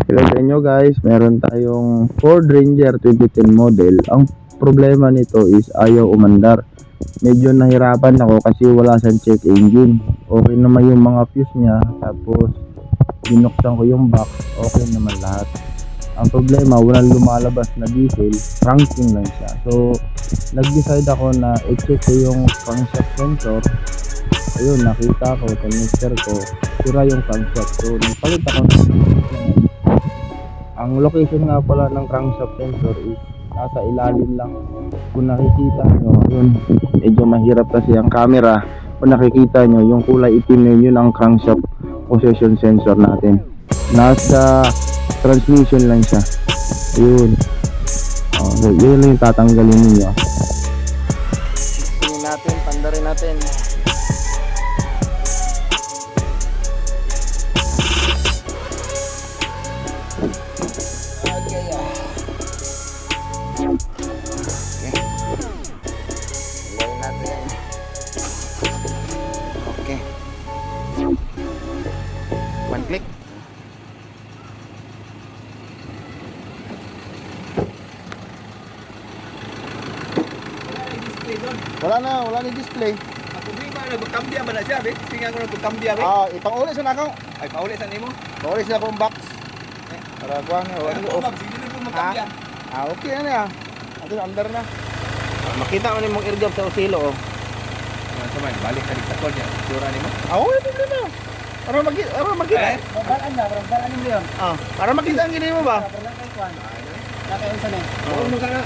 Hello sa inyo guys, meron tayong Ford Ranger 2010 model. Ang problema nito is ayaw umandar. Medyo nahirapan ako kasi wala siyang check engine. Okay naman yung mga fuse niya, tapos binuksan ko yung box, okay naman lahat. Ang problema, walang lumalabas na diesel, cranking lang siya. So, nag-decide ako na i-check ko yung crankshaft sensor. Ayun, nakita ko, tinister ko, sira yung crankshaft. So, nagpalit ako ng ang location nga pala ng crankshaft sensor is nasa ilalim lang. Kung nakikita nyo, yun, medyo mahirap kasi ang camera. Kung nakikita nyo, yung kulay itim na yun ang crankshaft position sensor natin. Nasa transmission lang siya. Yun. So, yun lang yung tatanggalin ninyo. Tingin natin, pandarin natin. One click. Wala ni display. Ako di ba nagkambya ba na siya, be? Singa ko nagkambya, be. Ipang-uli sa nakaw. Ay pauli sa nimo. Pauli sa akong box. Para kuha nga. Ako sige na ko magkambya. Okay na yan. Ito under na. Makita mo ni mong air gap sa osilo. Ano man, balik ka sa kanya. Sura nimo. Wala problema. Para makita. Balaan mo yun. Para makita ang gini mo ba? Nakay kwan. Nakay unsa ni? Ano ka na?